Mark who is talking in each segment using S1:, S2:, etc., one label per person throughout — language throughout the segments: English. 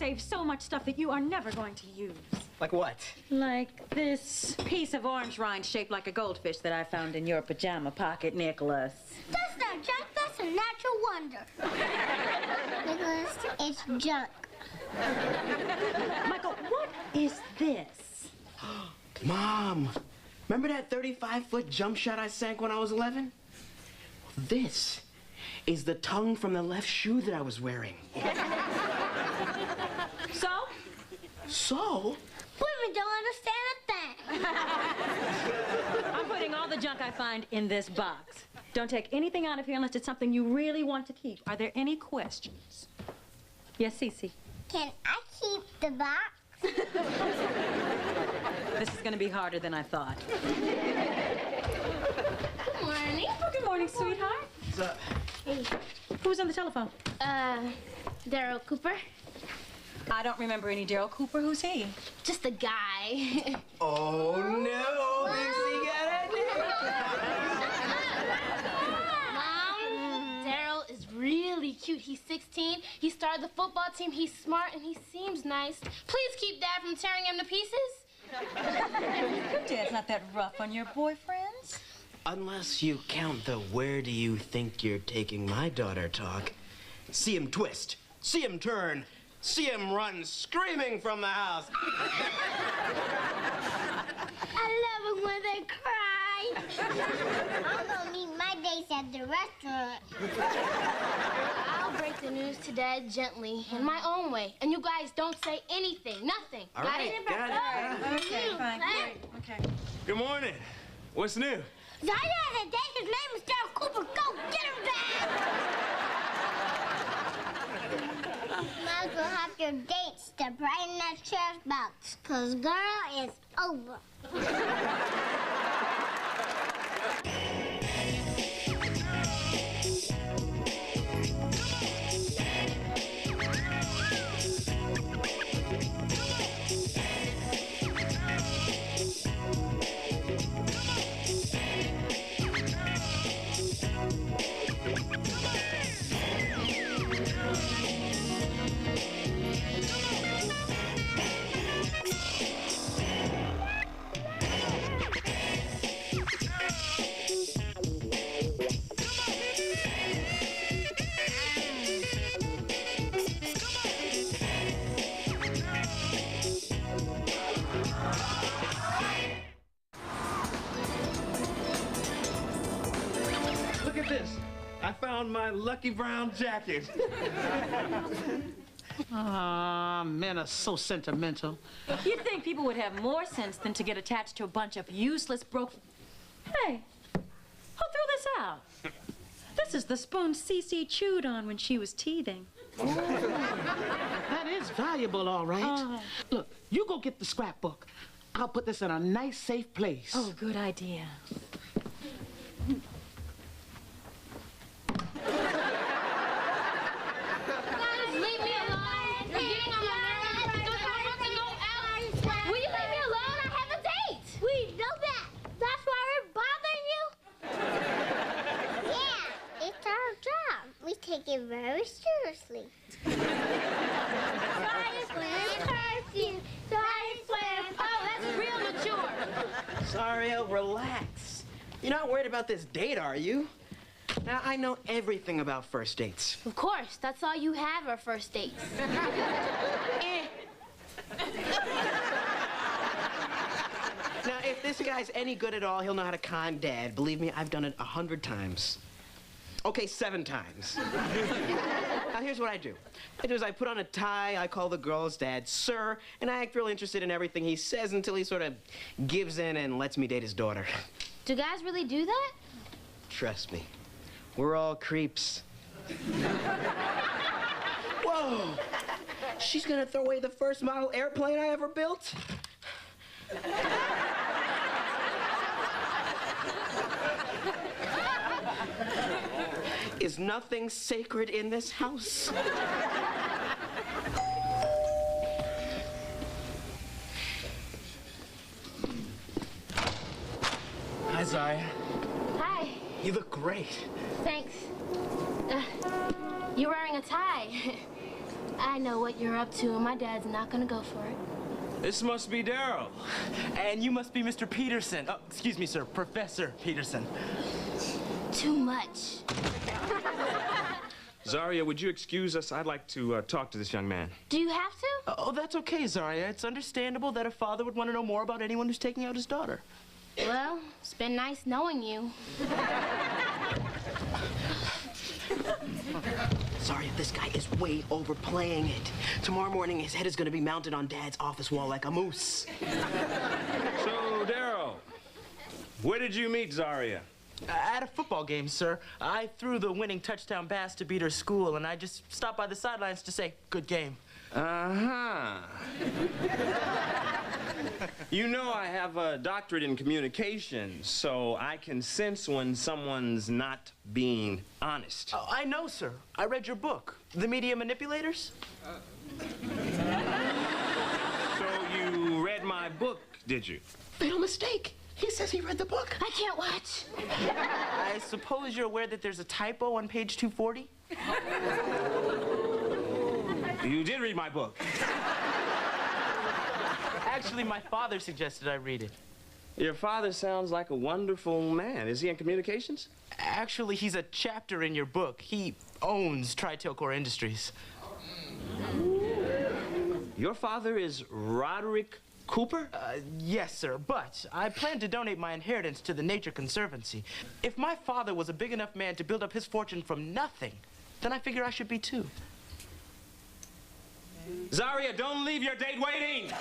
S1: save so much stuff that you are never going to use.
S2: Like what?
S1: Like this piece of orange rind shaped like a goldfish that I found in your pajama pocket, Nicholas.
S3: That's not junk, that's a natural wonder. Nicholas, it's junk.
S1: Michael, what is this?
S2: Mom, remember that 35-foot jump shot I sank when I was 11? This is the tongue from the left shoe that I was wearing.
S1: So?
S3: Women don't understand a thing.
S1: I'm putting all the junk I find in this box. Don't take anything out of here unless it's something you really want to keep. Are there any questions? Yes, Cece.
S3: Can I keep the box?
S1: This is going to be harder than I thought.
S3: Good morning.
S1: Oh, good morning, sweetheart.
S2: What's up?
S3: Hey.
S1: Who's on the telephone?
S3: Daryl Cooper.
S1: I don't remember any Daryl Cooper. Who's he?
S3: Just a guy.
S2: Oh, no. Missy got
S4: Mom, Daryl is really cute. He's 16. He started the football team. He's smart and he seems nice. Please keep Dad from tearing him to pieces.
S1: Your dad's not that rough on your boyfriends.
S2: Unless you count the where do you think you're taking my daughter talk. See him twist. See him turn. See him run screaming from the house.
S3: I love it when they cry. I'm gonna meet my dates at the restaurant.
S4: I'll break the news to Dad gently, in my own way. And you guys don't say anything, nothing.
S2: All
S4: Got
S2: right,
S4: it?
S2: got it.
S1: Okay, fine. Great. Okay.
S5: Good morning. What's new?
S3: Zaya has a date. His name is Daryl Cooper. Go get him, Dad. Might as well have your dates to brighten that trash box, cause girl is over.
S5: Look at this. I found my Lucky Brown jacket.
S6: Men are so sentimental.
S1: You'd think people would have more sense than to get attached to a bunch of useless broken... Hey, who threw this out? This is the spoon Cece chewed on when she was teething.
S6: That is valuable, all right. Look, you go get the scrapbook. I'll put this in a nice, safe place.
S1: Oh, good idea.
S4: Guys, leave me alone. You're getting on my nerves. Don't you want to go out? Will you leave me alone? I have a date.
S3: We know that. That's why we're bothering you. Yeah, it's our job. We take it very seriously. Science slam curfew. Science slam.
S4: Oh, that's real mature.
S2: Sorry, relax. You're not worried about this date, are you? Now, I know everything about first dates.
S4: Of course, that's all you have are first dates.
S2: Now, if this guy's any good at all, he'll know how to con Dad. Believe me, I've done it 100 times. Okay, 7 times. Now, here's what I do. I put on a tie, I call the girl's dad sir, and I act real interested in everything he says until he sort of gives in and lets me date his daughter.
S4: Do guys really do that?
S2: Trust me, we're all creeps. Whoa! She's gonna throw away the first model airplane I ever built? Is nothing sacred in this house? Hi, Zaya.
S4: Hi.
S2: You look great.
S4: Thanks. You're wearing a tie. I know what you're up to, and my dad's not gonna go for it.
S7: This must be Daryl.
S8: And you must be Mr. Peterson. Oh, excuse me, sir. Professor Peterson.
S4: Too much.
S7: Zaria, would you excuse us? I'd like to talk to this young man.
S4: Do you have to?
S8: Oh, that's okay, Zaria. It's understandable that a father would want to know more about anyone who's taking out his daughter.
S4: Well, it's been nice knowing you.
S2: Sorry, this guy is way overplaying it. Tomorrow morning, his head is gonna be mounted on Dad's office wall like a moose.
S7: So, Daryl, where did you meet Zaria?
S8: At a football game, sir. I threw the winning touchdown pass to beat her school, and I just stopped by the sidelines to say, good game.
S7: Uh-huh. You know I have a doctorate in communications, so I can sense when someone's not being honest.
S8: Oh, I know, sir. I read your book, The Media Manipulators.
S7: So you read my book, did you?
S2: Fatal mistake. He says he read the book.
S4: I can't watch.
S8: I suppose you're aware that there's a typo on page 240?
S7: You did read my book.
S8: Actually, my father suggested I read it.
S7: Your father sounds like a wonderful man. Is he in communications?
S8: Actually, he's a chapter in your book. He owns Tri-Tail Core Industries.
S7: Your father is Roderick Cooper?
S8: Yes, sir, but I plan to donate my inheritance to the Nature Conservancy. If my father was a big enough man to build up his fortune from nothing, then I figure I should be too.
S7: Zaria, don't leave your date waiting!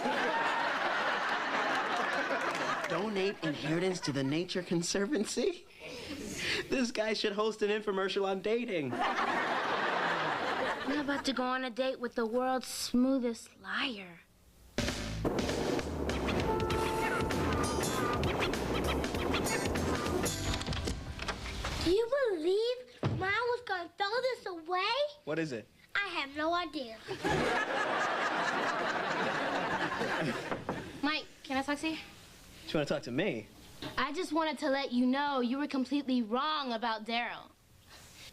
S2: Donate inheritance to the Nature Conservancy? This guy should host an infomercial on dating.
S4: I'm about to go on a date with the world's smoothest liar.
S3: Do you believe Mom was gonna throw this away?
S8: What is it?
S3: I have no idea.
S4: Mike, can I talk to you?
S2: You want to talk to me?
S4: I just wanted to let you know you were completely wrong about Daryl.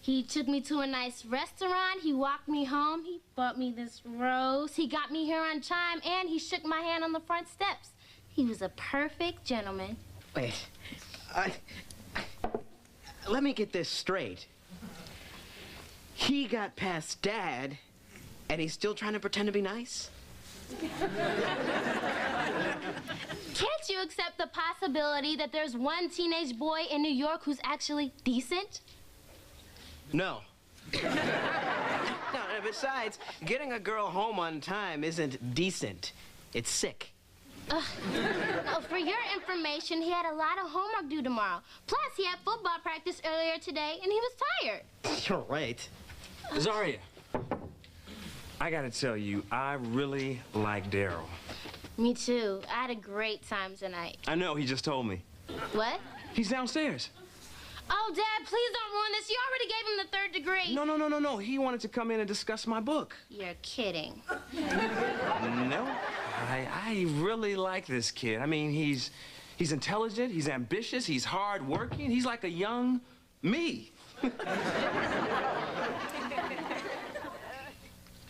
S4: He took me to a nice restaurant, he walked me home, he bought me this rose, he got me here on time, and he shook my hand on the front steps. He was a perfect gentleman.
S2: Wait. Let me get this straight. He got past Dad, and he's still trying to pretend to be nice?
S4: Can't you accept the possibility that there's one teenage boy in New York who's actually decent?
S2: No. No, besides, getting a girl home on time isn't decent. It's sick.
S4: No, for your information, he had a lot of homework due tomorrow. Plus, he had football practice earlier today, and he was tired.
S2: You're right.
S7: Zaria, I gotta tell you, I really like Daryl.
S4: Me too. I had a great time tonight.
S7: I know, he just told me.
S4: What?
S7: He's downstairs.
S4: Oh, Dad, please don't ruin this. You already gave him the 3rd degree.
S7: No. He wanted to come in and discuss my book.
S4: You're kidding.
S7: No, I really like this kid. I mean, he's intelligent, he's ambitious, he's hardworking. He's like a young me.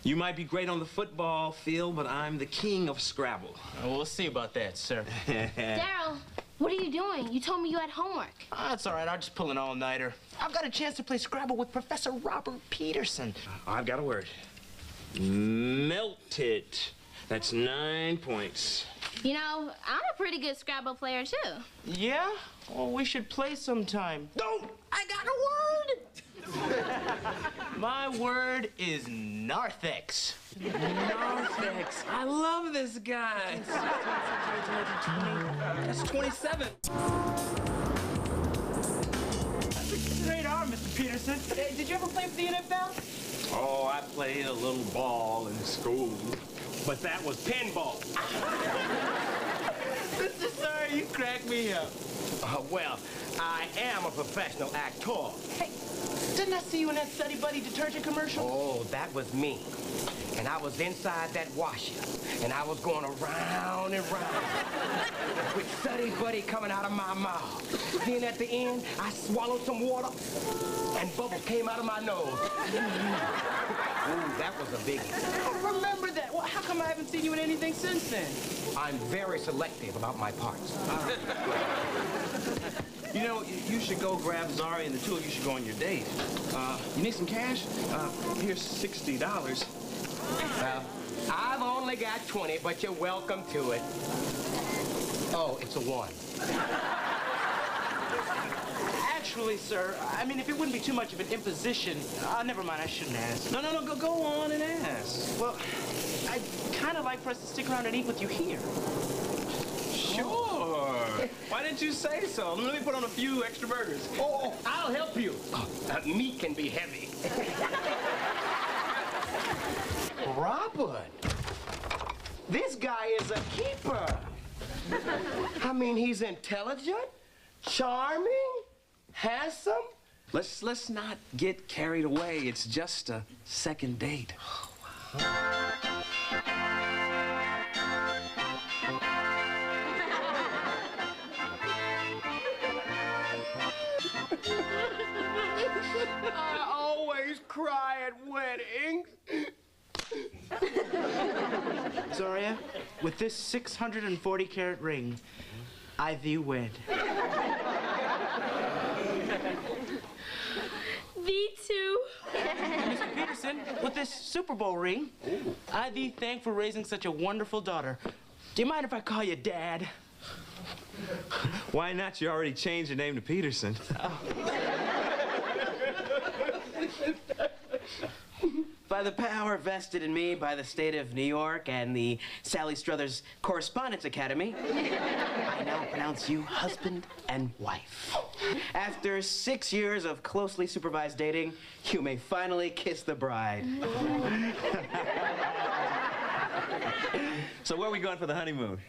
S7: You might be great on the football field, but I'm the king of Scrabble.
S8: We'll see about that, sir.
S4: Daryl, what are you doing? You told me you had homework.
S8: That's all right. I'll just pull an all-nighter. I've got a chance to play Scrabble with Professor Robert Peterson.
S7: I've got a word. Melted. That's 9 points.
S4: You know, I'm a pretty good Scrabble player, too.
S8: Yeah? Well, we should play sometime. No! I got a word! My word is narthex.
S7: Narthex. I love this guy. That's 27.
S8: That's a great arm, Mr. Peterson. Hey, did you ever play for the NFL?
S7: Oh, I played a little ball in school, but that was pinball.
S8: Mr. Sorry, you crack me up.
S9: Well, I am a professional actor.
S8: Hey, didn't I see you in that Study Buddy detergent commercial?
S9: Oh, that was me. And I was inside that washer, and I was going around and round with Study Buddy coming out of my mouth. Then at the end, I swallowed some water, and bubbles came out of my nose. Ooh, that was a biggie.
S8: I remember that. Well, how come I haven't seen you in anything since then?
S9: I'm very selective about my parts.
S7: You know, you should go grab Zari and the two of you should go on your date. You need some cash? Here's $60.
S9: I've only got 20, but you're welcome to it. Oh, it's a 1.
S8: Actually, sir, I mean, if it wouldn't be too much of an imposition, never mind, I shouldn't ask.
S7: No, go on and ask.
S8: Well, I'd kind of like for us to stick around and eat with you here.
S7: Sure. Why didn't you say so? Let me put on a few extra burgers.
S9: Oh, I'll help you. Meat can be heavy. Robert, this guy is a keeper. I mean, he's intelligent, charming, handsome.
S7: Let's not get carried away. It's just a second date.
S9: I always cry at weddings.
S8: Zaria, with this 640-carat ring, I thee wed.
S4: Thee too.
S8: Mr. Peterson, with this Super Bowl ring, I thee thank for raising such a wonderful daughter. Do you mind if I call you Dad?
S7: Why not? You already changed your name to Peterson.
S2: By the power vested in me by the state of New York and the Sally Struthers Correspondence Academy, I now pronounce you husband and wife. After 6 years of closely supervised dating, you may finally kiss the bride.
S7: So where are we going for the honeymoon?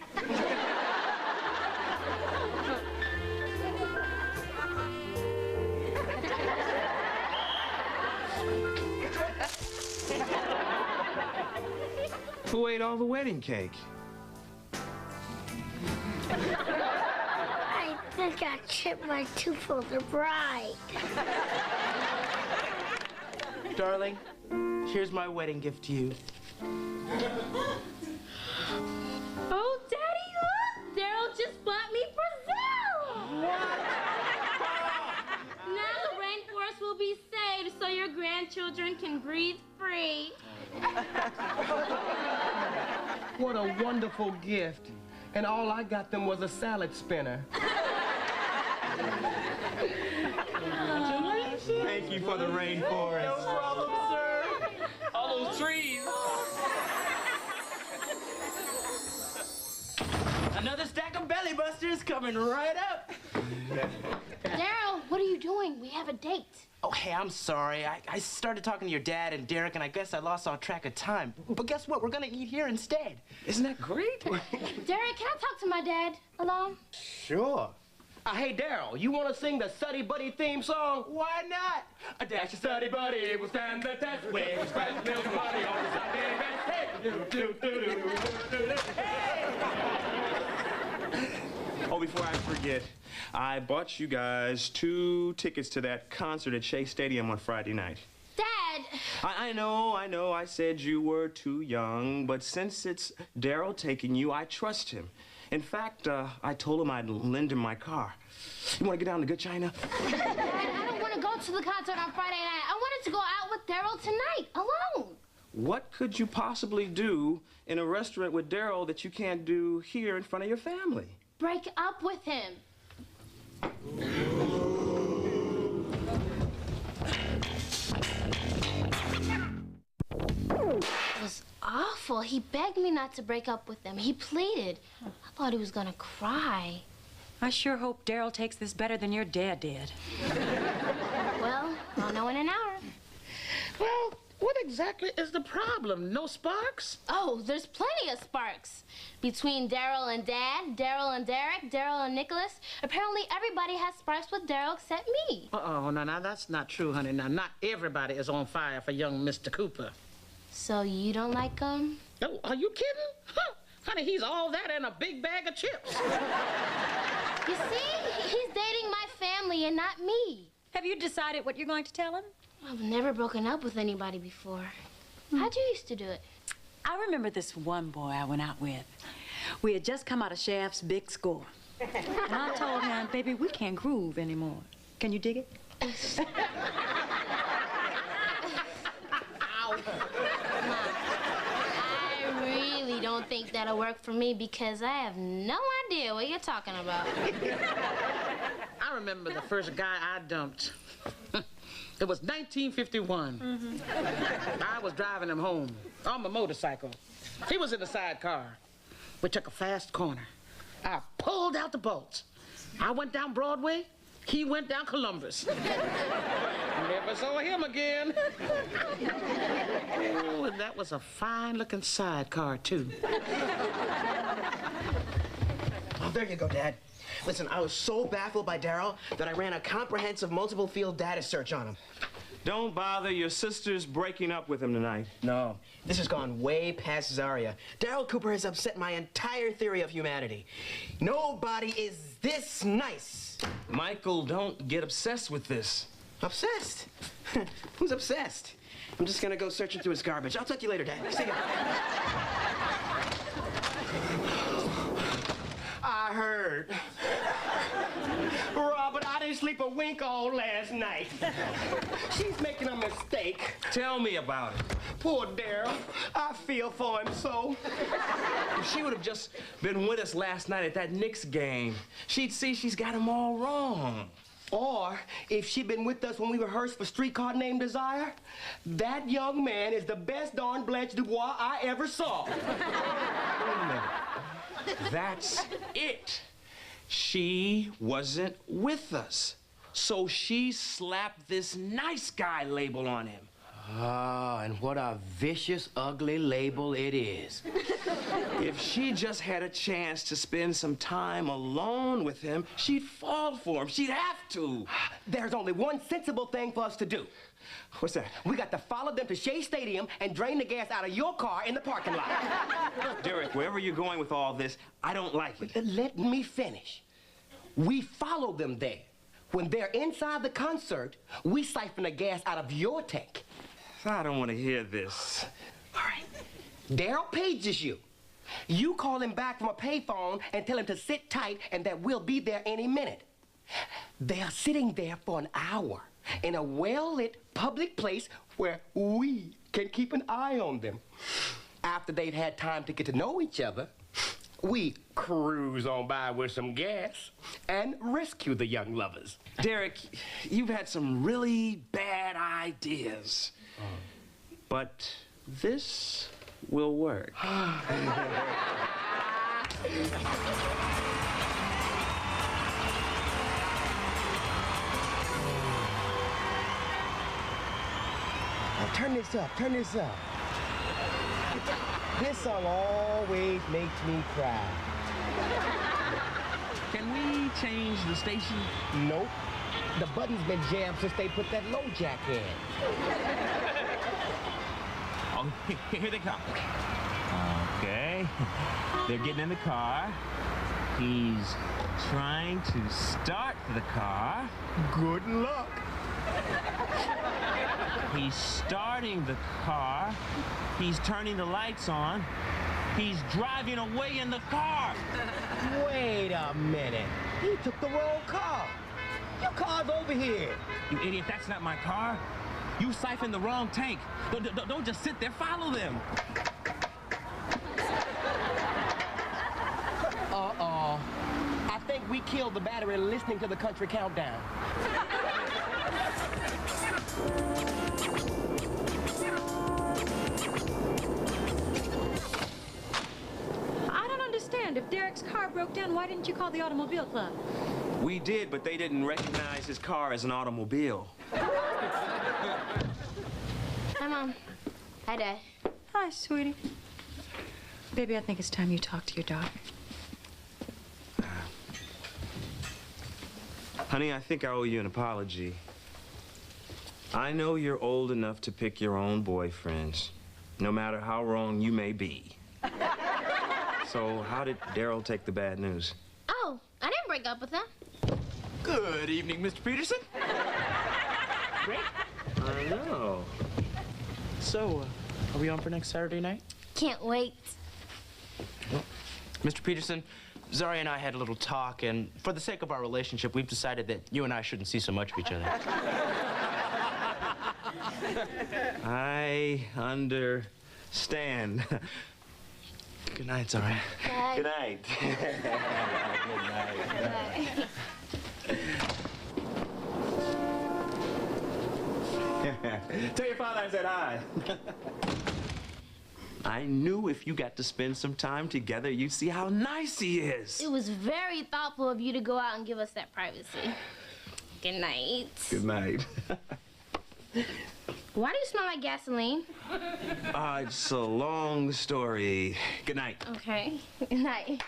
S7: Who ate all the wedding cake?
S3: I think I chipped my tooth for the bride.
S8: Darling, here's my wedding gift to you.
S4: Oh, Daddy, look! Daryl just bought me Brazil! Now the rainforest will be saved so your grandchildren can breathe free.
S9: What a wonderful gift. And all I got them was a salad spinner.
S7: Thank you for the rainforest.
S8: No problem, sir.
S7: All those trees.
S8: Another stack of belly busters coming right up.
S4: Daryl, what are you doing? We have a date.
S8: Oh, hey, I'm sorry. I started talking to your dad and Derek, and I guess I lost all track of time. But guess what? We're gonna eat here instead.
S7: Isn't that great?
S4: Derek, can I talk to my dad alone?
S9: Sure. Hey, Daryl, you want to sing the Suddy Buddy theme song?
S8: Why not?
S9: A dash of Suddy Buddy will stand the test. We spread milk money on the Sunday best. Hey!
S7: Oh, before I forget, I bought you guys 2 tickets to that concert at Shea Stadium on Friday night.
S4: Dad!
S7: I know. I said you were too young, but since it's Daryl taking you, I trust him. In fact, I told him I'd lend him my car. You want to get down to Good China?
S4: Dad, I don't want to go to the concert on Friday night. I wanted to go out with Daryl tonight, alone.
S7: What could you possibly do in a restaurant with Daryl that you can't do here in front of your family?
S4: Break up with him. It was awful. He begged me not to break up with him. He pleaded. I thought he was gonna cry.
S1: I sure hope Daryl takes this better than your dad did.
S4: Well, I'll know in an hour.
S6: Well, what exactly is the problem? No sparks?
S4: Oh, there's plenty of sparks. Between Daryl and Dad, Daryl and Derek, Daryl and Nicholas. Apparently everybody has sparks with Daryl except me.
S6: Uh-oh, no, that's not true, honey. Now, not everybody is on fire for young Mr. Cooper.
S4: So you don't like him?
S6: Oh, are you kidding? Huh. Honey, he's all that and a big bag of chips.
S4: You see, he's dating my family and not me.
S1: Have you decided what you're going to tell him?
S4: I've never broken up with anybody before. How'd you used to do it?
S1: I remember this one boy I went out with. We had just come out of Shaft's big score. And I told him, baby, we can't groove anymore. Can you dig it?
S4: I really don't think that'll work for me because I have no idea what you're talking about.
S6: I remember the first guy I dumped. It was 1951. I was driving him home on my motorcycle. He was in the sidecar. We took a fast corner. I pulled out the bolts. I went down Broadway. He went down Columbus. Never saw him again. Oh, and that was a fine-looking sidecar, too.
S2: Oh, there you go, Dad. Listen, I was so baffled by Daryl that I ran a comprehensive multiple field data search on him.
S7: Don't bother. Your sister's breaking up with him tonight.
S2: No, this has gone way past Zaria. Daryl Cooper has upset my entire theory of humanity. Nobody is this nice.
S7: Michael, don't get obsessed with this.
S2: Obsessed? Who's obsessed? I'm just gonna go searching through his garbage. I'll talk to you later, Dad. See ya.
S9: I heard. Robert, I didn't sleep a wink all last night. She's making a mistake.
S7: Tell me about it.
S9: Poor Daryl. I feel for him so.
S7: If she would have just been with us last night at that Knicks game, she'd see she's got him all wrong.
S9: Or if she'd been with us when we rehearsed for Streetcar Named Desire, that young man is the best darn Blanche Dubois I ever saw.
S7: Wait a minute. That's it. She wasn't with us. So she slapped this nice guy label on him.
S9: Ah, and what a vicious, ugly label it is.
S7: If she just had a chance to spend some time alone with him, she'd fall for him. She'd have to.
S9: There's only one sensible thing for us to do.
S7: What's that?
S9: We got to follow them to Shea Stadium and drain the gas out of your car in the parking lot.
S7: Derek, wherever you're going with all this, I don't like it.
S9: Let me finish. We follow them there. When they're inside the concert, we siphon the gas out of your tank.
S7: I don't want to hear this.
S9: All right. Daryl pages you. You call him back from a payphone and tell him to sit tight and that we'll be there any minute. They are sitting there for an hour in a well-lit public place where we can keep an eye on them. After they've had time to get to know each other, we cruise on by with some gas and rescue the young lovers.
S7: Derek, you've had some really bad ideas. But this will work.
S9: Now, turn this up, turn this up. This song always makes me cry.
S5: Can we change the station?
S9: Nope. The button's been jammed since they put that low jack in.
S5: Oh, here they come. Okay. They're getting in the car. He's trying to start the car.
S9: Good luck.
S5: He's starting the car. He's turning the lights on. He's driving away in the car.
S9: Wait a minute. He took the wrong car. Your car's over here.
S5: You idiot, that's not my car. You siphoned the wrong tank. Don't just sit there, follow them.
S9: Uh-oh. I think we killed the battery listening to the country countdown.
S1: I don't understand. If Derek's car broke down, why didn't you call the automobile club?
S7: We did, but they didn't recognize his car as an automobile.
S4: Hi, Mom. Hi, Dad.
S1: Hi, sweetie. Baby, I think it's time you talk to your daughter.
S7: Honey, I think I owe you an apology. I know you're old enough to pick your own boyfriends, no matter how wrong you may be. So how did Daryl take the bad news?
S4: Oh, I didn't break up with him.
S8: Good evening, Mr. Peterson. Great.
S7: I know.
S8: So, are we on for next Saturday night?
S4: Can't wait.
S8: Mr. Peterson, Zari and I had a little talk, and for the sake of our relationship, we've decided that you and I shouldn't see so much of each other.
S7: I understand.
S8: Good night, Zari.
S4: Bye.
S7: Good night. Good night. Tell your father I said hi. I knew if you got to spend some time together, you'd see how nice he is.
S4: It was very thoughtful of you to go out and give us that privacy. Good night.
S7: Good night.
S4: Why do you smell like gasoline?
S7: It's a long story. Good night.
S4: Okay. Good night.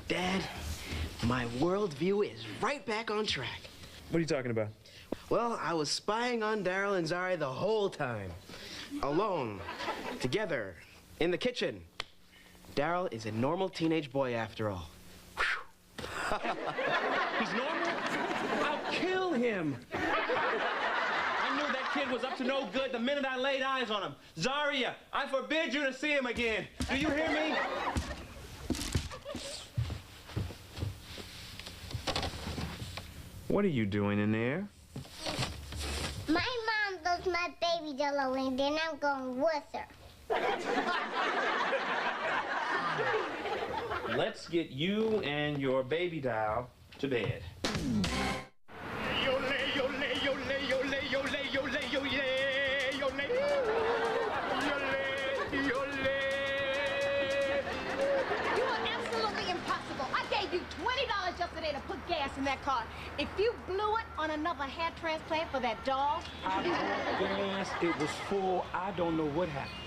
S2: Dad, my worldview is right back on track.
S7: What are you talking about?
S2: Well, I was spying on Daryl and Zari the whole time. Alone. Together. In the kitchen. Daryl is a normal teenage boy after all.
S7: He's normal? I'll kill him. I knew that kid was up to no good the minute I laid eyes on him. Zaria, I forbid you to see him again. Do you hear me? What are you doing in there?
S3: My mom loves my baby doll, and then I'm going with her.
S7: Let's get you and your baby doll to bed.
S10: You are absolutely impossible. I gave you $20 yesterday to put gas in that car. If you blew it on another hair transplant for that doll,
S11: I bought gas, it was full, I don't know what happened.